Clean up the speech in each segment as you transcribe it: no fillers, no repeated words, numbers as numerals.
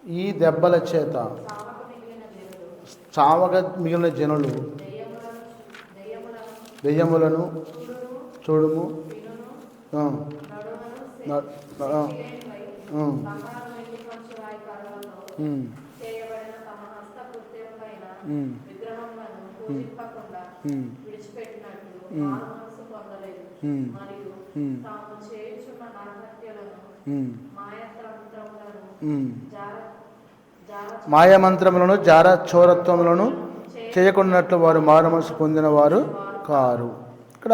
ఈ దెబ్బల చేత చావక మిగిలిన జనులు దెయ్యములను చూడుము మాయమంత్రములను జారచోరత్వములను చేయకున్నట్లు వారు మారు మనసు పొందిన వారు కారు. ఇక్కడ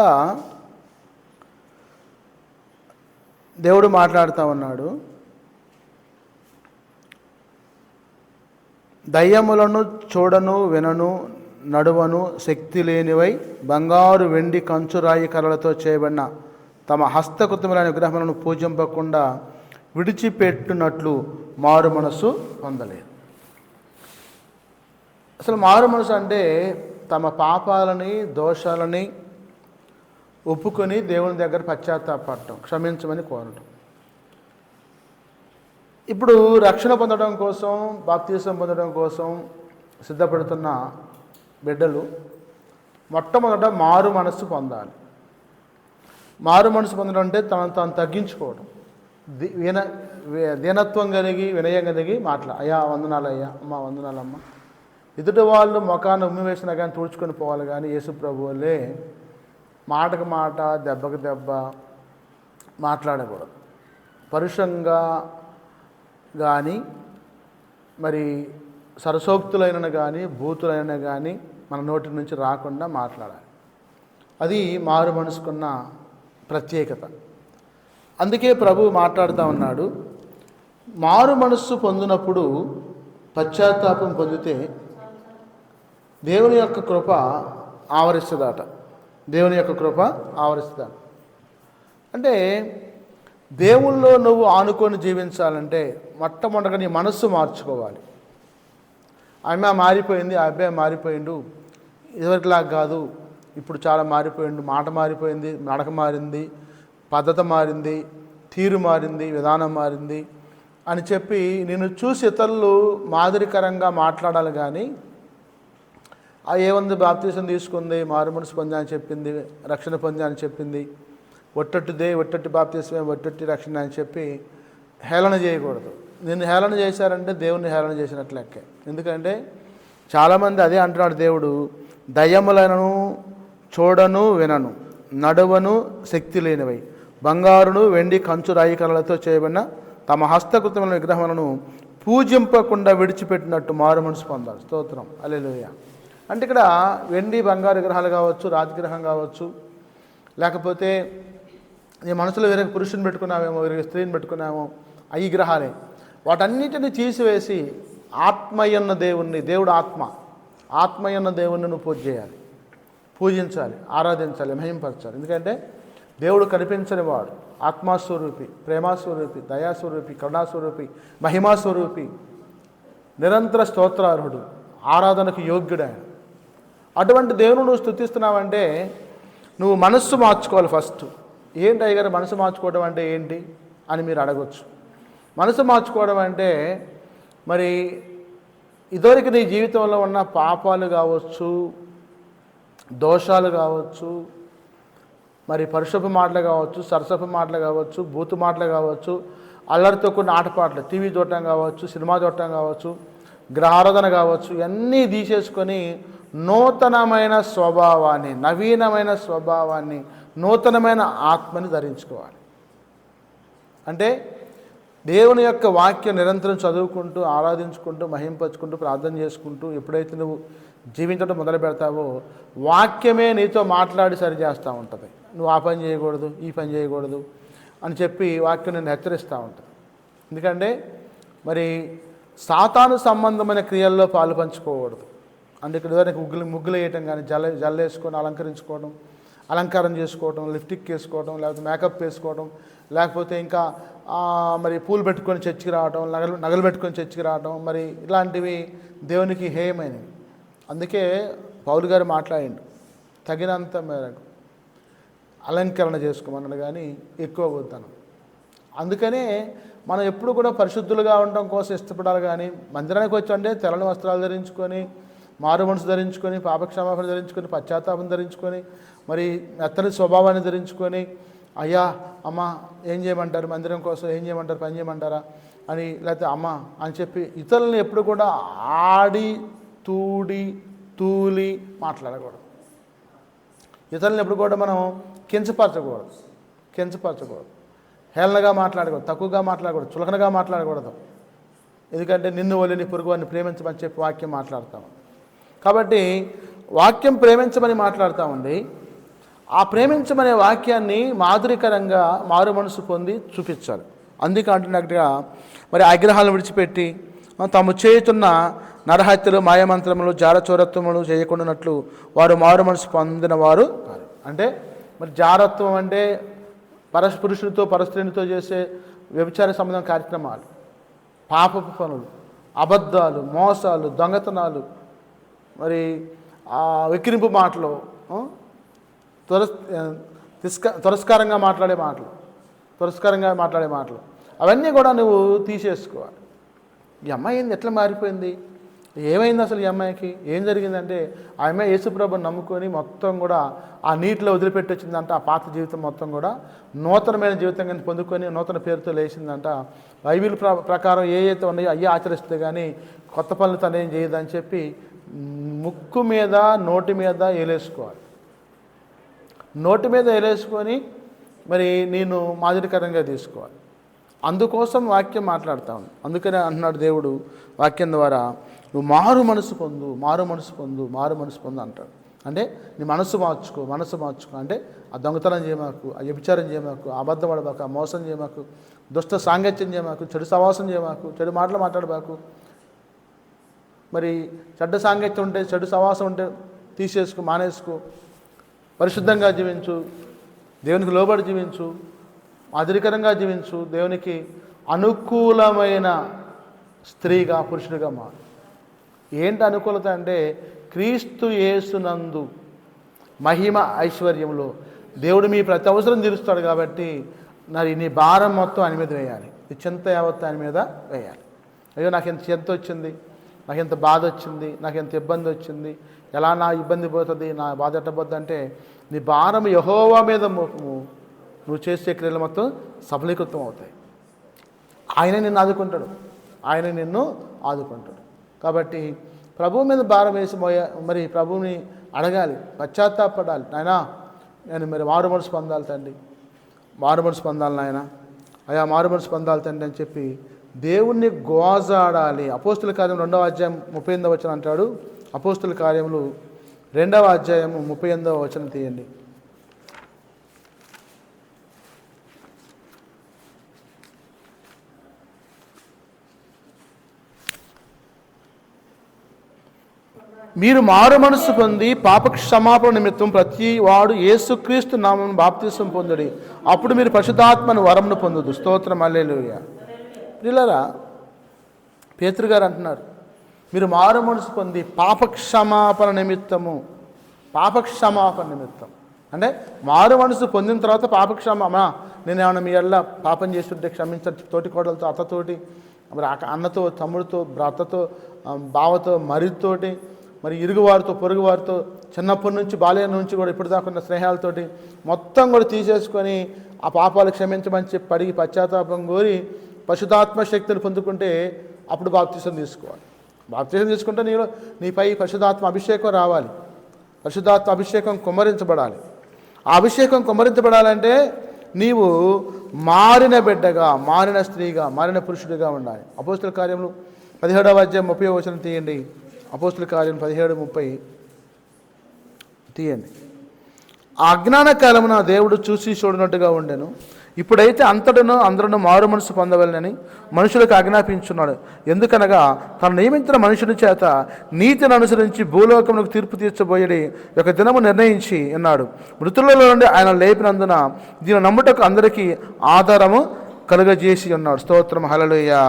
దేవుడు మాట్లాడుతూ ఉన్నాడు, దయ్యములను చూడను వినను నడువను శక్తి లేనివై బంగారు వెండి కంచురాయి కర్రలతో చేయబడిన తమ హస్తకృతములైన విగ్రహములను పూజింపకుండా విడిచిపెట్టినట్లు మారు మనసు పొందలేదు. అసలు మారు మనసు అంటే తమ పాపాలని దోషాలని ఒప్పుకొని దేవుని దగ్గర పశ్చాత్తాపడటం, క్షమించమని కోరటం. ఇప్పుడు రక్షణ పొందడం కోసం, బాప్తిసం పొందడం కోసం సిద్ధపడుతున్న బిడ్డలు మొట్టమొదట మారు మనస్సు పొందాలి. మారు మనసు పొందడం అంటే తనను తాను తగ్గించుకోవడం, దీనత్వం కలిగి వినయం కలిగి అయ్యా వందనాలు, అయ్యా అమ్మ వందనాలమ్మ. ఎదుటి వాళ్ళు ముఖాన్ని ఉమ్మి వేసినా కానీ తుడుచుకొని పోవాలి, కానీ యేసు ప్రభువులే మాటకు మాట దెబ్బకు దెబ్బ మాట్లాడకూడదు. పరుషంగా కానీ మరి సరసోక్తులైన కానీ బూతులైన కానీ మన నోటి నుంచి రాకుండా మాట్లాడాలి. అది మారు మనసుకున్న ప్రత్యేకత. అందుకే ప్రభు మాట్లాడుతూ ఉన్నాడు, మారు మనస్సు పొందినప్పుడు పశ్చాత్తాపం పొందితే దేవుని యొక్క కృప ఆవరిస్తుందట. దేవుని యొక్క కృప ఆవరిస్తుందట. అంటే దేవుల్లో నువ్వు ఆనుకొని జీవించాలంటే మొట్టమొదటిగా నీ మనస్సు మార్చుకోవాలి. ఆమె మారిపోయింది, ఆ అబ్బాయి మారిపోయిండు, ఇదివరకులాగా కాదు, ఇప్పుడు చాలా మారిపోయిండు, మాట మారిపోయింది, నడక మారింది, పద్ధతి మారింది, తీరు మారింది, విధానం మారింది అని చెప్పి నేను చూసి ఇతరులు మాదిరికరంగా మాట్లాడాలి. కానీ ఏముంది, బాప్తీసం తీసుకుంది, మారు మనసు పొందా అని చెప్పింది, రక్షణ పొందా అని చెప్పింది, ఒట్టట్టి బాప్తీసమే ఒట్టట్టి రక్షణ అని చెప్పి హేళన చేయకూడదు. నిన్ను హేళన చేశారంటే దేవుణ్ణి హేళన చేసినట్లు లెక్కే. ఎందుకంటే చాలామంది అదే అంటున్నాడు దేవుడు, దయ్యములను చూడను వినను నడువను శక్తి లేనివై బంగారును వెండి కంచు రాయి కర్రలతో చేయబడిన తమ హస్తకృతమైన విగ్రహములను పూజింపకుండా విడిచిపెట్టినట్టు మారు మనసు పొందాలి. స్తోత్రం, హల్లెలూయా. అంటే ఇక్కడ వెండి బంగారు విగ్రహాలు కావచ్చు, రాజగ్రహం కావచ్చు, లేకపోతే నీ మనసులో వేరే పురుషుని పెట్టుకున్నావేమో, వేరే స్త్రీని పెట్టుకున్నామో, ఈ గ్రహాలే. వాటన్నిటిని తీసివేసి ఆత్మయన్న దేవుణ్ణి, దేవుడు ఆత్మయన్న దేవుణ్ణి నువ్వు పూజ చేయాలి, పూజించాలి, ఆరాధించాలి, మహింపరచాలి. ఎందుకంటే దేవుడు కనిపించని వాడు, ఆత్మాస్వరూపి, ప్రేమాస్వరూపి, దయాస్వరూపి, కరుణాస్వరూపి, మహిమాస్వరూపి, నిరంతర స్తోత్రార్హుడు, ఆరాధనకు యోగ్యుడు ఆయన. అటువంటి దేవుని నువ్వు స్తుతిస్తున్నావంటే నువ్వు మనస్సు మార్చుకోవాలి. ఫస్ట్ ఏంటి అయ్యగారు మనసు మార్చుకోవడం అంటే ఏంటి అని మీరు అడగొచ్చు. మనసు మార్చుకోవడం అంటే మరి ఇదివరకు నీ జీవితంలో ఉన్న పాపాలు కావచ్చు, దోషాలు కావచ్చు, మరి పరుషపు మాటలు కావచ్చు, సరసపు మాటలు కావచ్చు, బూతు మాటలు కావచ్చు, అల్లరితో కొన్ని ఆటపాటలు, టీవీ చూడటం కావచ్చు, సినిమా చూడటం కావచ్చు, గ్రహారాధన కావచ్చు, ఇవన్నీ తీసేసుకొని నూతనమైన స్వభావాన్ని, నవీనమైన స్వభావాన్ని, నూతనమైన ఆత్మని ధరించుకోవాలి. అంటే దేవుని యొక్క వాక్యం నిరంతరం చదువుకుంటూ, ఆరాధించుకుంటూ, మహింపరుచుకుంటూ, ప్రార్థన చేసుకుంటూ ఎప్పుడైతే నువ్వు జీవించడం మొదలు పెడతావో వాక్యమే నీతో మాట్లాడి సరి చేస్తూ ఉంటుంది. నువ్వు ఆ పని చేయకూడదు, ఈ పని చేయకూడదు అని చెప్పి వాక్యం నేను హెచ్చరిస్తూ ఉంటుంది. ఎందుకంటే మరి సాతాను సంబంధమైన క్రియల్లో పాలు పంచుకోకూడదు. అంటే ఇక్కడ ముగ్గులు వేయటం కానీ, జల్లేసుకొని అలంకారం చేసుకోవడం, లిప్టిక్ వేసుకోవడం, లేకపోతే మేకప్ వేసుకోవడం, లేకపోతే ఇంకా మరి పూలు పెట్టుకొని చర్చికి రావడం, నగలు పెట్టుకొని చర్చికి రావడం, మరి ఇలాంటివి దేవునికి హేయమైనవి. అందుకే పౌలు గారు మాట్లాడిండు, తగినంత మేరకు అలంకరణ చేసుకోమన్నాడు కానీ ఎక్కువ వద్దను. అందుకనే మనం ఎప్పుడు కూడా పరిశుద్ధులుగా ఉండడం కోసం ఇష్టపడాలి. కానీ మందిరానికి వచ్చండి తెల్లని వస్త్రాలు ధరించుకొని, మారు మనసు ధరించుకొని, పాపక్షమాపణ ధరించుకొని, పశ్చాత్తాపం ధరించుకొని, మరి మెత్తని స్వభావాన్ని ధరించుకొని, అయ్యా అమ్మ ఏం చేయమంటారు, మందిరం కోసం ఏం చేయమంటారు, పని చేయమంటారా అని, లేకపోతే అమ్మ అని చెప్పి ఇతరులను ఎప్పుడు కూడా ఆడి తూడి తూలి మాట్లాడకూడదు. ఇతరులను ఎప్పుడు కూడా మనం కించపరచకూడదు, హేళనగా మాట్లాడకూడదు, తక్కువగా మాట్లాడకూడదు, చులకనగా మాట్లాడకూడదు. ఎందుకంటే నిన్ను వల్లి నీ పొరుగు వారిని ప్రేమించమని చెప్పి వాక్యం మాట్లాడతాం. కాబట్టి వాక్యం ప్రేమించమని మాట్లాడుతూ ఆ ప్రేమించమనే వాక్యాన్ని మాధురికరంగా మారు మనసు పొంది చూపించాలి. అందుకే అంటున్నట్టుగా మరి ఆగ్రహాలను విడిచిపెట్టి తాము చేయుతున్న నరహత్యలు, మాయమంత్రములు, జారచోరత్వములు చేయకుండానట్లు వారు మారు మనసు పొందిన వారు కాదు. అంటే మరి జారత్వం అంటే పురుషునితో పరస్త్రీనితో చేసే వ్యభిచార సంబంధం కార్యక్రమాలు, పాపపు పనులు, అబద్ధాలు, మోసాలు, దొంగతనాలు, మరి వెక్కిరింపు మాటలు, తిరస్కారంగా మాట్లాడే మాటలు అవన్నీ కూడా నువ్వు తీసేసుకోవాలి. ఈ అమ్మాయి ఏంది ఎట్లా మారిపోయింది, ఏమైంది అసలు, ఈ అమ్మాయికి ఏం జరిగిందంటే ఆ అమ్మాయి యేసుప్రభుని నమ్ముకొని మొత్తం కూడా ఆ నీటిలో వదిలిపెట్టి వచ్చిందంట. ఆ పాత జీవితం మొత్తం కూడా నూతనమైన జీవితంగా పొందుకొని నూతన పేరుతో లేచిందంట. బైబిల్ ప్రకారం ఏవైతే ఉన్నాయో అయ్యే ఆచరిస్తే కానీ కొత్త పనులు తనేం చేయదని చెప్పి ముక్కు మీద నోటి మీద ఏలేసుకోవాలి. నోటి మీద ఏలేసుకొని మరి నేను మాదిరికరంగా తీసుకోవాలి. అందుకోసం వాక్యం మాట్లాడుతూ ఉంది. అందుకనే అంటున్నాడు దేవుడు వాక్యం ద్వారా, నువ్వు మారు మనసు పొందు అంటాడు. అంటే నీ మనసు మార్చుకో అంటే ఆ దొంగతనం చేయమాకు, ఆ వ్యభిచారం చేయమాకు, అబద్ధం పడబాకు, ఆ మోసం చేయమాకు, దుష్ట సాంగత్యం చేయమాకు, చెడు సవాసం చేయమాకు, చెడు మాటలు మాట్లాడబాకు. మరి చెడ్డ సాంగత్యం ఉంటే, చెడు సవాసం ఉంటే తీసేసుకో, మానేసుకో. పరిశుద్ధంగా జీవించు, దేవునికి లోబడి జీవించు, మాదిరికరంగా జీవించు, దేవునికి అనుకూలమైన స్త్రీగా పురుషుడిగా మారు. ఏంటి అనుకూలత అంటే క్రీస్తు యేసునందు మహిమ ఐశ్వర్యంలో దేవుడు మీ ప్రతి అవసరం తీరుస్తాడు. కాబట్టి మరి నీ భారం మొత్తం ఆయన మీద వేయాలి, నీ చింత యావత్తు ఆయన మీద వేయాలి. అయ్యో నాకు ఎంత చింత వచ్చింది, నాకు ఎంత బాధ వచ్చింది, నాకు ఎంత ఇబ్బంది వచ్చింది, ఎలా నా ఇబ్బంది పోతుంది, నా బాధ ఎట్టబోద్ది అంటే నీ భారం యెహోవా మీద మోపము, నువ్వు చేసే క్రియలు మొత్తం సఫలీకృతం అవుతాయి. ఆయన నిన్ను ఆదుకుంటాడు. కాబట్టి ప్రభువు మీద భారం వేసి మరి ప్రభువుని అడగాలి, పశ్చాత్తాపడాలి. నాయనా నేను మరి మారు మనసు పొందాలి తండ్రి, మారు మనసు పొందాలి నాయన, అయా మారు మనసు పొందాలి తండ్రి అని చెప్పి దేవుణ్ణి గోజాడాలి. అపోస్తుల కార్యం 2వ అధ్యాయం 38వ వచనం అంటాడు. అపోస్తుల కార్యములు 2వ అధ్యాయం 38వ వచనం తీయండి. మీరు మారు మనసు పొంది పాపక్షమాపణ నిమిత్తం ప్రతి వాడు యేసుక్రీస్తు నామమున బాప్తిసం పొందుడి, అప్పుడు మీరు పరిశుద్ధాత్మను వరమును పొందుదు. స్తోత్రం హల్లెలూయా. ప్రియులారా, పేతురు గారు అంటున్నారు, మీరు మారు మనసు పొంది పాపక్షమాపణ నిమిత్తం అంటే మారు మనసు పొందిన తర్వాత నేను ఏమైనా మీ ఎడల పాపం చేస్తుంటే క్షమించండి, తోటి కోడలతో, అత్తతోటి, మరి అన్నతో, తమ్ముడితో, భర్తతో, బావతో, మరితోటి, మరి ఇరుగువారితో, పొరుగువారితో, చిన్నప్పటి నుంచి బాల్యం నుంచి కూడా ఇప్పటిదాకా ఉన్న స్నేహాలతోటి మొత్తం కూడా తీసేసుకొని ఆ పాపాలు క్షమించమని చెప్పి అడిగి పశ్చాత్తాపం కోరి పరిశుద్ధాత్మ శక్తిని పొందుకుంటే అప్పుడు బాప్తిసం తీసుకోవాలి. బాప్తిసం తీసుకుంటే నీపై పరిశుద్ధాత్మ అభిషేకం రావాలి, పరిశుద్ధాత్మ అభిషేకం కుమ్మరించబడాలి. ఆ అభిషేకం కుమ్మరించబడాలంటే నీవు మారిన బిడ్డగా, మారిన స్త్రీగా, మారిన పురుషుడిగా ఉండాలి. అపోస్తుల కార్యములు 17వ అధ్యాయం 30వ వచనం తీయండి. అపోస్తుల కార్యం 17:30 తీయండి. ఆ అజ్ఞాన కాలమున దేవుడు చూసి చూడనట్టుగా ఉండెను, ఇప్పుడైతే అందరూ మారు మనసు పొందవలనని మనుషులకు ఆజ్ఞాపించున్నాడు. ఎందుకనగా తను నియమించిన మనుషుని చేత నీతిని అనుసరించి భూలోకములకు తీర్పు తీర్చబోయేది ఒక దినము నిర్ణయించి ఉన్నాడు. మృతులలో నుండి ఆయన లేపినందున దీని నమ్ముటకు అందరికీ ఆధారము కలుగజేసి ఉన్నాడు. స్తోత్రం హల్లెలూయా.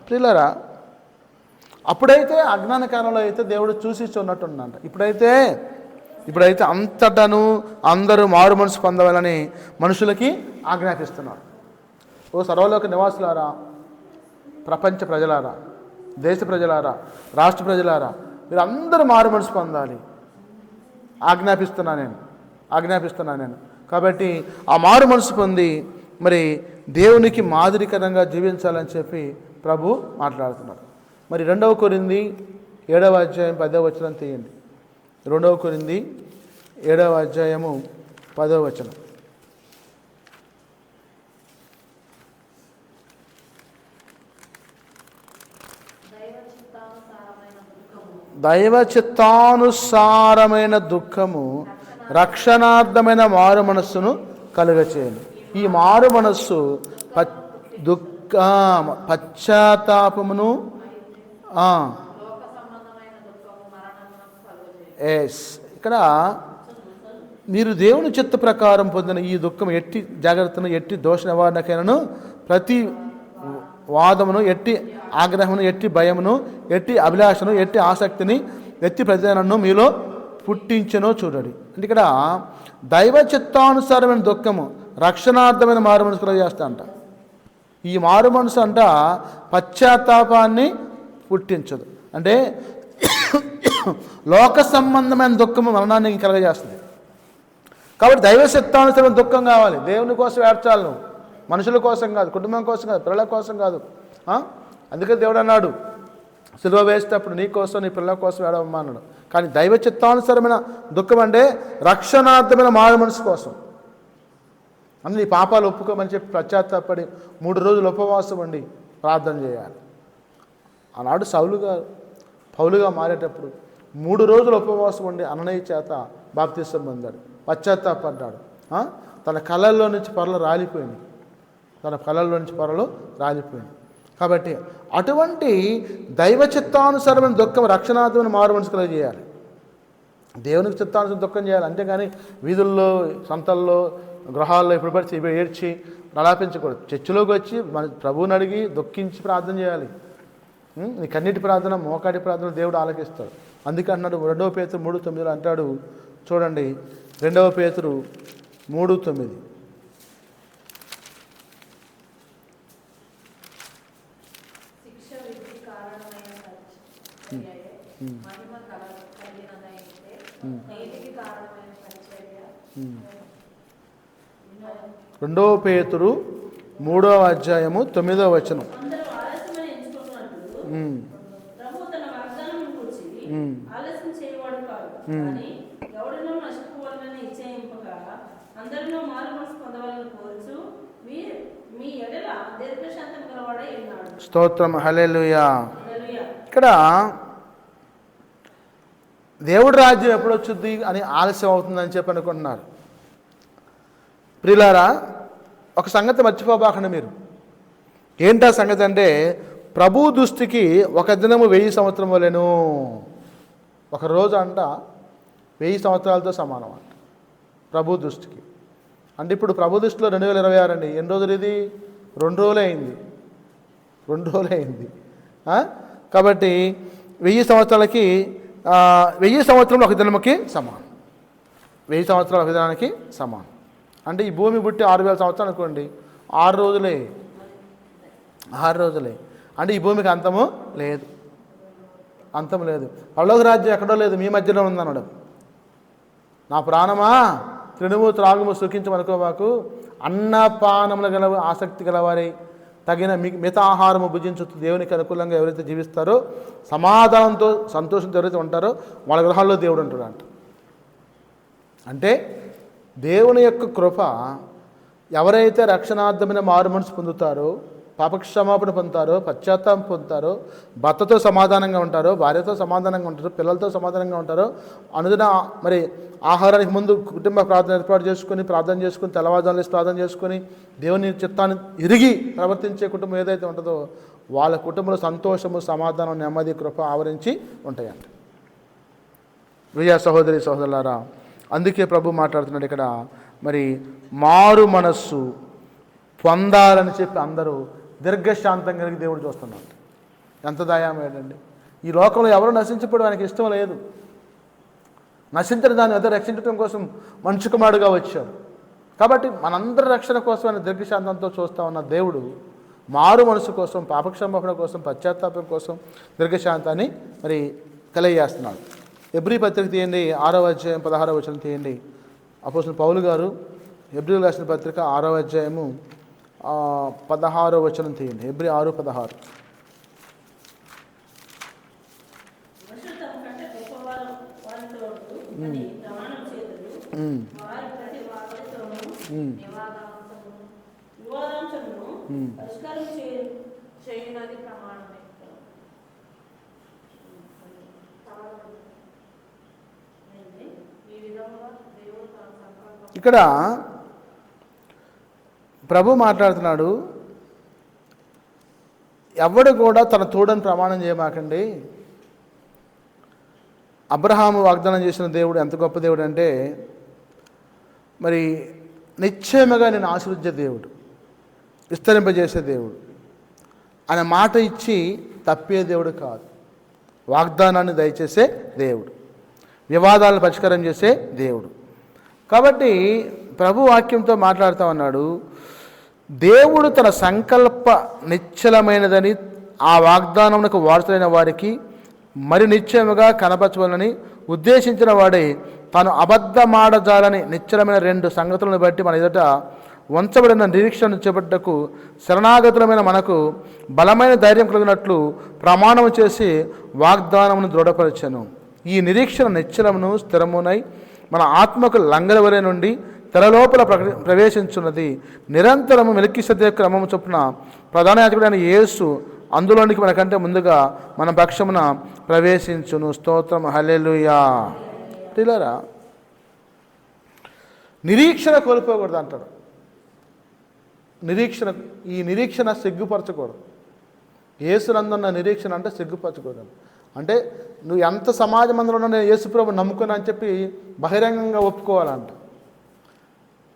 ప్రియులారా, అప్పుడైతే అజ్ఞాన కాలంలో అయితే దేవుడు చూసి ఉన్నట్టుందంట. ఇప్పుడైతే అంతటను అందరూ మారు మనసు పొందవాలని మనుషులకి ఆజ్ఞాపిస్తున్నాడు. ఓ సర్వలోక నివాసులారా, ప్రపంచ ప్రజలారా, దేశ ప్రజలారా, రాష్ట్ర ప్రజలారా, మీరందరూ మారు మనసు పొందాలి ఆజ్ఞాపిస్తున్నా నేను. కాబట్టి ఆ మారు మనసు పొంది మరి దేవునికి మాదిరికరంగా జీవించాలని చెప్పి ప్రభు మాట్లాడుతున్నారు. మరి 2 కొరింథీ 7వ అధ్యాయం 10వ వచనం తీయండి. 2 కొరింథీ 7వ అధ్యాయము 10వ వచనం. దైవ చిత్తానుసారమైన దుఃఖము రక్షణార్థమైన మారు మనస్సును కలుగచేయండి. ఈ మారు మనస్సు పశ్చాత్తాపమును ఇక్కడ మీరు దేవుని చిత్త ప్రకారం పొందిన ఈ దుఃఖం ఎట్టి జాగ్రత్తను, ఎట్టి దోష నివారణకైనను, ప్రతి వాదమును, ఎట్టి ఆగ్రహమును, ఎట్టి భయమును, ఎట్టి అభిలాషను, ఎట్టి ఆసక్తిని, ఎట్టి ప్రతిదానను మీలో పుట్టించనో చూడండి. అంటే ఇక్కడ దైవ చిత్తానుసారమైన దుఃఖము రక్షణార్థమైన మారు మనసు కలుగజేస్తా అంట. ఈ మారు మనసు అంట పశ్చాత్తాపాన్ని పుట్టించదు. అంటే లోక సంబంధమైన దుఃఖము మరణాన్ని కలుగజేస్తుంది. కాబట్టి దైవ చిత్తానుసారమైన దుఃఖం కావాలి. దేవుని కోసం ఏడ్చాలి నువ్వు, మనుషుల కోసం కాదు, కుటుంబం కోసం కాదు, పిల్లల కోసం కాదు. అందుకే దేవుడు అన్నాడు, సిలువ వేసేటప్పుడు నీ కోసం, నీ పిల్లల కోసం ఏడవమ్మా అన్నాడు. కానీ దైవ చిత్తానుసారమైన దుఃఖం అంటే రక్షణార్థమైన మారు మనసు కోసం. అని నీ పాపాలు ఒప్పుకోమని చెప్పి పశ్చాత్తాపడి 3 రోజులు ఉపవాసం ఉండి ప్రార్థన చేయాలి. ఆనాడు పౌలుగా మారేటప్పుడు 3 రోజులు ఉపవాసం ఉండి అననయ్య చేత బాప్తిసం పొందాడు, పశ్చాత్తాపడ్డాడు. తన కళ్ళల్లో నుంచి పొరలు రాలిపోయింది. కాబట్టి అటువంటి దైవ చిత్తానుసారమైన దుఃఖం రక్షణార్థమైన మారు మనసు కలుగజేయాలి. దేవునికి చిత్తానుసారం దుఃఖం చేయాలి. అంతేగాని వీధుల్లో, సంతల్లో, గృహాల్లో ఇప్పుడు పడితే ఏడ్చి ప్రలాపించకూడదు. చర్చిలోకి వచ్చి మన ప్రభువుని అడిగి దుఃఖించి ప్రార్థన చేయాలి. నీ కన్నీటి ప్రార్థన, మోకాటి ప్రార్థన దేవుడు ఆలకిస్తాడు. అందుకే అన్నాడు 2 పేతురు 3:9 అంటాడు. చూడండి, 2 పేతురు 3:9. రెండవ పేతురు 3వ అధ్యాయము 9వ వచనం. స్తోత్రం, హల్లెలూయా. ఇక్కడ దేవుడి రాజ్యం ఎప్పుడు వచ్చుద్ది అని ఆలస్యం అవుతుందని చెప్పి అనుకుంటున్నారు. ప్రియులారా, ఒక సంగతి మర్చిపోబాకండి మీరు. ఏంటా సంగతి అంటే, ప్రభు దృష్టికి ఒక దినము 1000 సంవత్సరం వలెను. ఒక రోజు అంట 1000 సంవత్సరాలతో సమానం అంట ప్రభు దృష్టికి. అంటే ఇప్పుడు ప్రభు దృష్టిలో 2026 అండి. ఎన్ని రోజులు ఇది? 2 రోజులే అయింది. కాబట్టి 1000 సంవత్సరాలకి 1000 సంవత్సరంలో ఒక దినముకి సమానం. 1000 సంవత్సరాలు ఒక దినానికి సమానం. అంటే ఈ భూమి పుట్టి 6000 సంవత్సరాలు అనుకోండి, 6 రోజులే. అంటే ఈ భూమికి అంతము లేదు. పరలోక రాజ్యం ఎక్కడో లేదు, మీ మధ్యలో ఉందన్నాడు. నా ప్రాణమా తినుము త్రాగుము సుఖించమనుకోవాకు, అన్నపానములు గల ఆసక్తి గలవారై తగిన మిగతా ఆహారము భుజించు దేవునికి అనుకూలంగా ఎవరైతే జీవిస్తారో, సమాధానంతో సంతోషంతో ఎవరైతే ఉంటారో వాళ్ళ గృహాల్లో దేవుడు ఉంటాడంట. అంటే దేవుని యొక్క కృప ఎవరైతే రక్షణార్థమైన మారు మనసు పొందుతారో, పాపక్షమాపణ పొందుతారో, పశ్చాత్తాపం పొందుతారో, భర్తతో సమాధానంగా ఉంటారో, భార్యతో సమాధానంగా ఉంటారో, పిల్లలతో సమాధానంగా ఉంటారో, అనుదిన మరి ఆహారానికి ముందు కుటుంబ ప్రార్థన ఏర్పాటు చేసుకుని ప్రార్థన చేసుకుని తెల్లవారుజామున ప్రార్థన చేసుకుని దేవుని చిత్తాన్ని ఎరిగి ప్రవర్తించే కుటుంబం ఏదైతే ఉంటుందో వాళ్ళ కుటుంబంలో సంతోషము, సమాధానం, నెమ్మది, కృప ఆవరించి ఉంటాయంట. ప్రియ సహోదరి సహోదరులారా, అందుకే ప్రభు మాట్లాడుతున్నాడు ఇక్కడ. మరి మారు మనస్సు పొందాలని చెప్పి అందరూ దీర్ఘశాంతం కలిగి దేవుడు చూస్తున్నాడు. ఎంత దయామేడండి. ఈ లోకంలో ఎవరు నశించిపోవడం ఆయనకి ఇష్టం లేదు. నశించని దాన్ని అదే రక్షించడం కోసం మనిషి కుమారుడుగా వచ్చాడు. కాబట్టి మనందరి రక్షణ కోసం ఆయన దీర్ఘశాంతంతో చూస్తూ ఉన్న దేవుడు మారు మనసు కోసం, పాపక్షమాపణ కోసం, పశ్చాత్తాపం కోసం, దీర్ఘశాంతాన్ని మరి తెలియజేస్తున్నాడు. హెబ్రీ పత్రిక తీయండి, 6వ అధ్యాయం 16వ వచనం తీయండి. అపోస్తలుడు పౌలు గారు హెబ్రీయులకు రాసిన పత్రిక 6వ అధ్యాయము 16వ వచనం తీయండి. హెబ్రీ 6:16. ఇక్కడ ప్రభు మాట్లాడుతున్నాడు, ఎవడు కూడా తన తోడని ప్రమాణం చేయమాకండి. అబ్రహాము వాగ్దానం చేసిన దేవుడు ఎంత గొప్ప దేవుడు అంటే, మరి నిశ్చయముగా నేను ఆశీర్వదించే దేవుడు, విస్తరింపజేసే దేవుడు, ఆయన మాట ఇచ్చి తప్పే దేవుడు కాదు. వాగ్దానాన్ని దయచేసే దేవుడు, వివాదాలను పరిష్కారం చేసే దేవుడు. కాబట్టి ప్రభు వాక్యంతో మాట్లాడుతూ ఉన్నాడు, దేవుడు తన సంకల్ప నిశ్చలమైనదని ఆ వాగ్దానమునకు వారసులైన వారికి మరి నిశ్చయముగా కనపరచవాలని ఉద్దేశించిన వాడే తాను అబద్ధమాడజాలని నిశ్చలమైన 2 సంగతులను బట్టి మన ఎదుట వంచబడిన నిరీక్షణ చేపట్టకు శరణాగతులమైన మనకు బలమైన ధైర్యం కలిగినట్లు ప్రమాణం చేసి వాగ్దానమును దృఢపరచను. ఈ నిరీక్షణ నిశ్చలమును స్థిరమునై మన ఆత్మకు లంగరవలే నుండి తెరలోపల ప్రవేశించున్నది. నిరంతరము మెల్కీసెదెకు క్రమము చొప్పున ప్రధాన యాజకుడైన యేసు అందులోనికి మనకంటే ముందుగా మన పక్షమున ప్రవేశించును. స్తోత్రం, హల్లెలూయా. పిల్లరా, నిరీక్షణ కోల్పోకూడదు అంటాడు. ఈ నిరీక్షణ సిగ్గుపరచకూడదు. యేసునందున్న నిరీక్షణ అంటే సిగ్గుపరచకూడదు. అంటే నువ్వు ఎంత సమాజ మందిరంలో నేను యేసుప్రభు నమ్ముకున్నా అని చెప్పి బహిరంగంగా ఒప్పుకోవాలంట.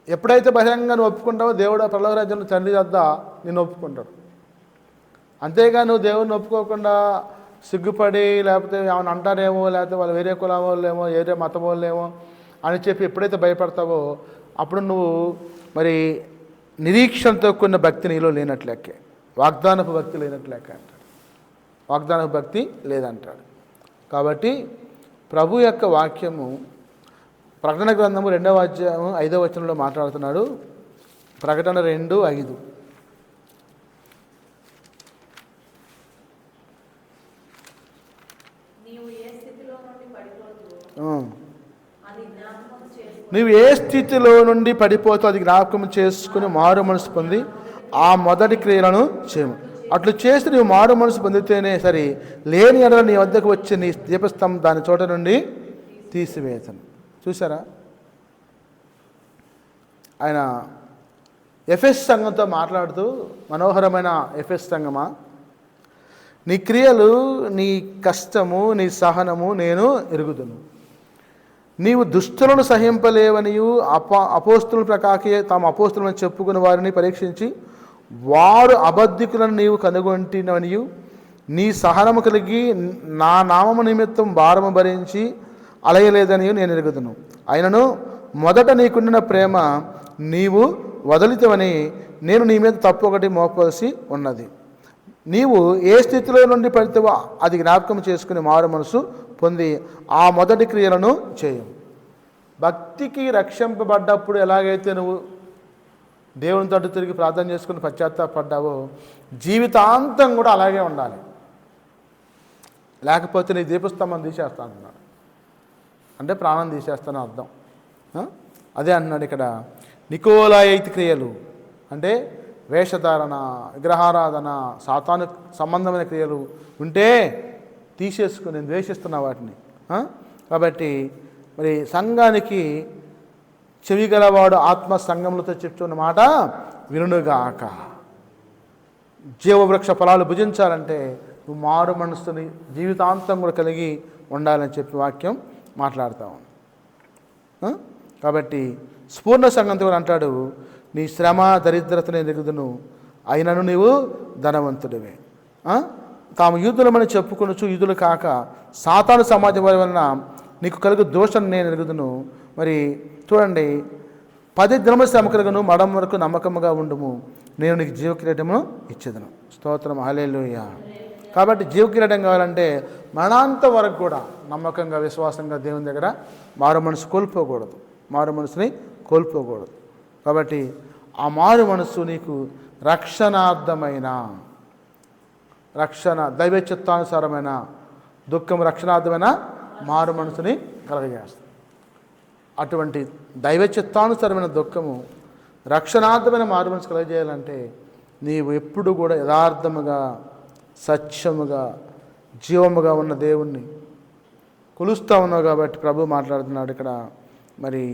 ఎప్పుడైతే బహిరంగంగా నువ్వు ఒప్పుకుంటావో దేవుడు పరలోక రాజ్యంలో తండ్రి వద్ద నిన్ను ఒప్పుకుంటాడు. అంతేగా నువ్వు దేవుడిని ఒప్పుకోకుండా సిగ్గుపడి, లేకపోతే ఏమైనా అంటారేమో, లేకపోతే వాళ్ళు వేరే కులం వాళ్ళేమో, వేరే మతం వాళ్ళేమో అని చెప్పి ఎప్పుడైతే భయపడతావో అప్పుడు నువ్వు మరి నిరీక్షణతో కూడిన భక్తి నీలో లేనట్లెక్కే, వాగ్దానపు భక్తి లేనట్లెక్క అంటాడు. వాగ్దానపు భక్తి లేదంటాడు. కాబట్టి ప్రభు యొక్క వాక్యము ప్రకటన గ్రంథము 2వ అధ్యాయము 5వ వచనంలో మాట్లాడుతున్నాడు. ప్రకటన 2:5. నీవు ఏ స్థితిలో నుండి పడిపోతూ అది జ్ఞాపకం చేసుకుని మారు మనసు పొంది ఆ మొదటి క్రియలను చేయము. అట్లు చేసి నీవు మారు మనసు పొందితేనే సరి, లేని ఎడల నీ వద్దకు వచ్చి నీ దీపస్తంభం దాని చోట నుండి తీసివేతను. చూసారా, ఆయన ఎఫెస్ సంఘంతో మాట్లాడుతూ, మనోహరమైన ఎఫెస్ సంఘమా, నీ క్రియలు, నీ కష్టము, నీ సహనము నేను ఎరుగుదును. నీవు దుష్టులను సహింపలేవనియు అపోస్తుల ప్రకాకే తాము అపోస్తులను చెప్పుకుని వారిని పరీక్షించి వారు అబద్ధికులను నీవు కనుగొంటిననియు, నీ సహనము కలిగి నా నామము నిమిత్తం భారము భరించి అలయలేదనియు నేను ఎరుగుదును. అయినను మొదట నీకుండిన ప్రేమ నీవు వదిలితవని నేను నీ మీద తప్పు ఒకటి మోపవలసి ఉన్నది. నీవు ఏ స్థితిలో నుండి పడితేవో అది జ్ఞాపకం చేసుకుని మారు మనసు పొంది ఆ మొదటి క్రియలను చేయం. భక్తికి రక్షింపబడ్డప్పుడు ఎలాగైతే నువ్వు దేవుని తట్టు తిరిగి ప్రార్థన చేసుకుని పశ్చాత్తాపడ్డావో జీవితాంతం కూడా అలాగే ఉండాలి. లేకపోతే నీ దీపస్తంభం తీసేస్తాను అన్నాడు. అంటే ప్రాణం తీసేస్తాను అర్థం. అదే అన్నాడు ఇక్కడ. నికోలాయిత్ క్రియలు అంటే వేషధారణ, విగ్రహారాధన, సాతాను సంబంధమైన క్రియలు ఉంటే తీసేసుకుని నేను ద్వేషిస్తున్నా వాటిని. కాబట్టి మరి సంఘానికి చెవిగలవాడు ఆత్మ సంఘములతో చెప్తున్న మాట వినుగాక. జీవవృక్ష ఫలాలు భుజించాలంటే నువ్వు మారు మనసుని జీవితాంతం కూడా కలిగి ఉండాలని చెప్పి వాక్యం మాట్లాడతాం. కాబట్టి స్ఫూర్ణ సంఘంతో అంటాడు, నీ శ్రమ దరిద్రతనే ఎరుగుదును, అయినను నీవు ధనవంతుడివే. తాము యూదులమని చెప్పుకొనుచు యూదులు కాక సాతాను సమాజం వలన నీకు కలుగు దోషం నేను ఎరుగుదును. మరి చూడండి, 10 దినముల శ్రమ కలుగును, మడం వరకు నమ్మకముగా ఉండుము, నేను నీకు జీవకిరీటమును ఇచ్చేదను. స్తోత్రం, హల్లెలూయా. కాబట్టి జీవకిరీటం కావాలంటే మరణాంత వరకు కూడా నమ్మకంగా విశ్వాసంగా దేవుని దగ్గర మారు మనసు కోల్పోకూడదు, మారు మనసుని కోల్పోకూడదు. కాబట్టి ఆ మారు మనసు నీకు రక్షణార్థమైన దైవ చిత్తానుసారమైన దుఃఖం రక్షణార్థమైన మారు మనసుని కలగజేస్తుంది. అటువంటి దైవ చిత్తానుసారమైన దుఃఖము రక్షణార్థమైన మారు మనసు కలగజేయాలంటే నీవు ఎప్పుడు కూడా యథార్థముగా సత్యముగా జీవముగా ఉన్న దేవుణ్ణి కొలుస్తూ ఉన్నావు. కాబట్టి ప్రభు మాట్లాడుతున్నాడు ఇక్కడ. మరి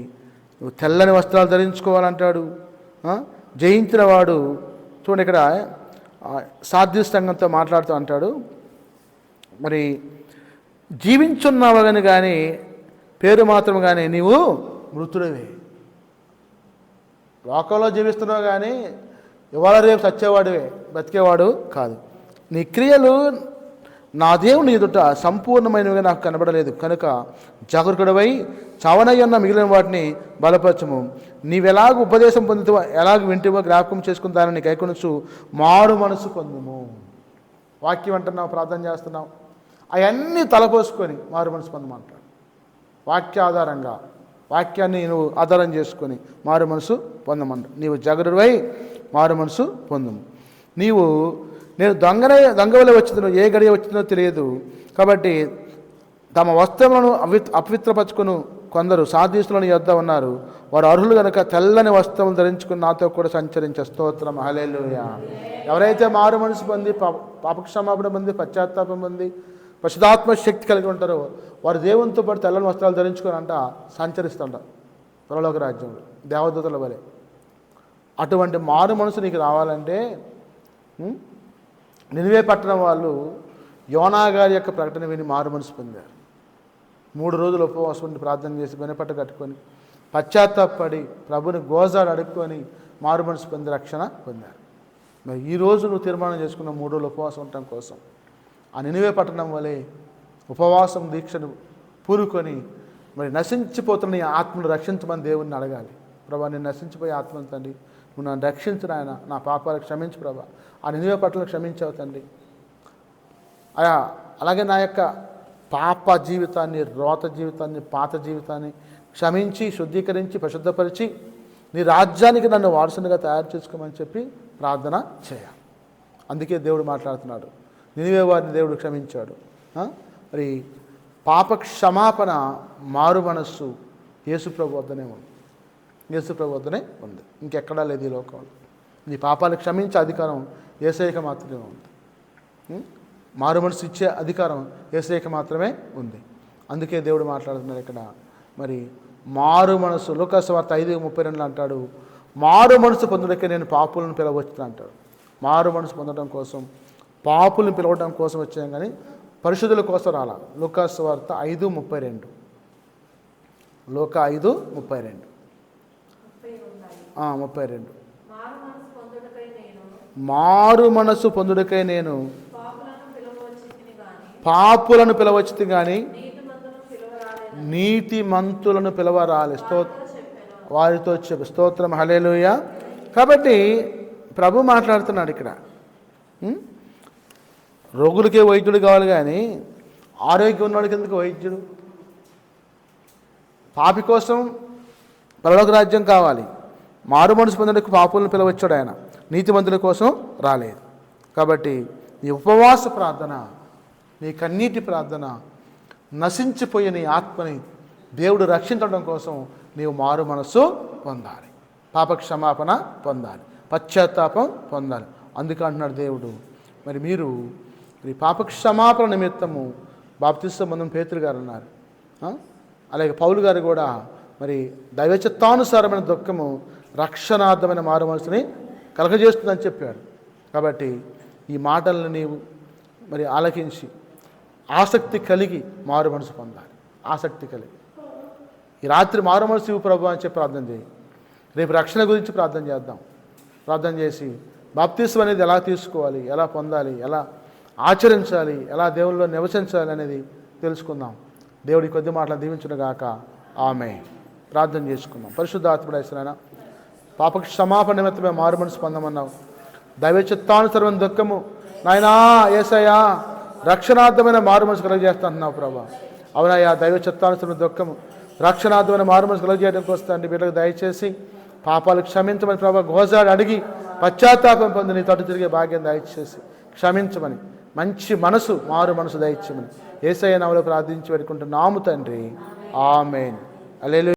నువ్వు తెల్లని వస్త్రాలు ధరించుకోవాలంటాడు. జయించిన వాడు చూడండి ఇక్కడ సాధ్యస్తంగంతో మాట్లాడుతూ అంటాడు, మరి జీవించున్నావని కానీ పేరు మాత్రం కానీ నీవు మృతుడవే. లోకంలో జీవిస్తున్నావు కానీ ఇవాళ రేపు చచ్చేవాడివే, బ్రతికేవాడు కాదు. నీ క్రియలు నా దేవుని ఎదుట సంపూర్ణమైనవిగా నాకు కనబడలేదు కనుక జాగరూకుడవై చావనయ్యున్న మిగిలిన వాటిని బలపరచము. నీవెలాగ ఉపదేశం పొందుతావో ఎలాగ వింటివో జ్ఞాపకం చేసుకుని దానిని కైకొనొచ్చు మారు మనసు పొందుము. వాక్యం అంటున్నావు, ప్రార్థన చేస్తున్నావు, అవన్నీ తలపోసుకొని మారు మనసు పొందమంటాడు. వాక్య ఆధారంగా వాక్యాన్ని నువ్వు ఆధారం చేసుకొని మారు మనసు పొందమంట. నీవు జాగరూకుడవై మారు మనసు పొందము. నేను దొంగవలే వచ్చిందో ఏ గడియ వచ్చిందో తెలియదు. కాబట్టి తమ వస్త్రములను అపవిత్రపరచుకుని కొందరు సాధీసులను యొద్ద ఉన్నారు. వారు అర్హులు కనుక తెల్లని వస్త్రములు ధరించుకుని నాతో కూడా సంచరించే. స్తోత్రం, హల్లెలూయా. ఎవరైతే మారు మనసు పొంది పాపక్షమాపణ పొంది పశ్చాత్తాపం పొంది పరిశుద్ధాత్మ శక్తి కలిగి ఉంటారో వారు దేవునితో పాటు తెల్లని వస్త్రాలు ధరించుకొని సంచరిస్తుంటారు పరలోక రాజ్యంలో దేవదూతల వలె. అటువంటి మారు మనసు నీకు రావాలంటే నినివే పట్టణం వాళ్ళు యోనా గారి యొక్క ప్రకటన విని మారు మనసు పొందారు. 3 రోజులు ఉపవాసం ఉండి ప్రార్థన చేసి వెనపట్ట కట్టుకొని పశ్చాత్తాపడి ప్రభుని గోజాడు అడుక్కొని మారు మనసు పొంది రక్షణ పొందారు. మరి ఈరోజు నువ్వు తీర్మానం చేసుకున్న 3 రోజులు ఉపవాసం ఉండటం కోసం ఆ నినివే పట్టణం వలె ఉపవాసం దీక్షను పూనుకొని మరి నశించిపోతున్న ఈ ఆత్మను రక్షించమని దేవుణ్ణి అడగాలి. ప్రభా, నేను నశించిపోయే ఆత్మను తండ్రి, నువ్వు నన్ను రక్షించు నాయన, నా పాపాలకు క్షమించు ప్రభా. ఆ నినివే పట్టణం క్షమించావు తండ్రి. అలాగే నా యొక్క పాప జీవితాన్ని, రోత జీవితాన్ని, పాత జీవితాన్ని క్షమించి శుద్ధీకరించి పరిశుద్ధపరిచి నీ రాజ్యానికి నన్ను వారసునిగా తయారు చేసుకోమని చెప్పి ప్రార్థన చేయాలి. అందుకే దేవుడు మాట్లాడుతున్నాడు. నినివే వారిని దేవుడు క్షమించాడు. మరి పాప క్షమాపణ మారు మనస్సు యేసుప్రభు వద్దనే ఉంది. యేసుప్రభు వద్దనే ఉంది, ఇంకెక్కడా లేదు ఈ లోకంలో. నీ పాపాలు క్షమించే అధికారం యేసయ్యకి మాత్రమే ఉంది. మారు మనసు ఇచ్చే అధికారం యేసయ్యకి మాత్రమే ఉంది. అందుకే దేవుడు మాట్లాడుతున్నాడు ఇక్కడ. మరి మారు మనసు లూకాసు వార్త 5:32 అంటాడు, మారు మనసు పొందుటకే నేను పాపులను పిలవచ్చును అంటాడు. మారు మనసు పొందడం కోసం, పాపులను పిలవడం కోసం వచ్చాం కానీ పరిశుద్ధుల కోసం రాలా. లూకాసు వార్త 5:32. లూకా 5:32. 32. మారు మనసు పొందుటకై నేను పాపులను పిలవచ్చు కానీ నీతిమంతులను పిలవరాలి. వారితో చెప్పు. స్తోత్రం, హల్లెలూయా. కాబట్టి ప్రభు మాట్లాడుతున్నాడు ఇక్కడ. రోగులకే వైద్యుడు కావాలి కానీ ఆరోగ్యం ఉన్నవాడికి ఎందుకు వైద్యుడు? పాపి కోసం పరలోక రాజ్యం కావాలి. మారు మనసు పొందడానికి పాపులను పిలవచ్చాడు ఆయన, నీతిమంతుల కోసం రాలేదు. కాబట్టి నీ ఉపవాస ప్రార్థన, నీ కన్నీటి ప్రార్థన, నశించిపోయే నీ ఆత్మని దేవుడు రక్షించడం కోసం నీవు మారు మనసు పొందాలి, పాప క్షమాపణ పొందాలి, పశ్చాత్తాపం పొందాలి. అందుకే అంటున్నాడు దేవుడు, మరి మీరు ఈ పాప క్షమాపణ నిమిత్తము బాప్తిస్మ పొందిన పేతురు గారు అన్నారు. అలాగే పౌలు గారు కూడా మరి దైవచిత్తానుసారమైన దుఃఖము రక్షణార్థమైన మారు మనసుని కలగజేస్తుందని చెప్పాడు. కాబట్టి ఈ మాటలను నీవు మరి ఆలకించి ఆసక్తి కలిగి మారు మనసు పొందాలి. ఆసక్తి కలిగి ఈ రాత్రి మారు మనసు ఇవ్వు ప్రభు అని చెప్పి ప్రార్థన చేయి. రేపు రక్షణ గురించి ప్రార్థన చేద్దాం. ప్రార్థన చేసి బాప్తిస్మ అనేది ఎలా తీసుకోవాలి, ఎలా పొందాలి, ఎలా ఆచరించాలి, ఎలా దేవుల్లో నివసించాలి అనేది తెలుసుకుందాం. దేవుడి కొద్ది మాటలు దీవించునుగాక. ఆమేన్. ప్రార్థన చేసుకుందాం. పరిశుద్ధ ఆత్మడైన పాప క్షమాపణ నిమిత్తమే మారు మనసు పొందమన్నావు. దైవ చిత్తానుసరమైన దుఃఖము నాయనా యేసయ్యా రక్షణార్థమైన మారు మనసు కలుగజేస్తున్నావు ప్రభా. అవునయ్యా, దైవ చిత్తానుసరమైన దుఃఖము రక్షణార్థమైన మారు మనసు కలుగజేయడానికి వస్తాండి. బిడ్డలకు దయచేసి పాపాలు క్షమించమని ప్రభా గోజాడు అడిగి పశ్చాత్తాపం పొంది నీ తట్టు తిరిగే భాగ్యం దయచేసి క్షమించమని, మంచి మనసు మారు మనసు దయచేయమని యేసయ్య నామములో ప్రార్థించి పెట్టుకుంటున్నాము తండ్రి. ఆమేన్. హల్లెలూయా.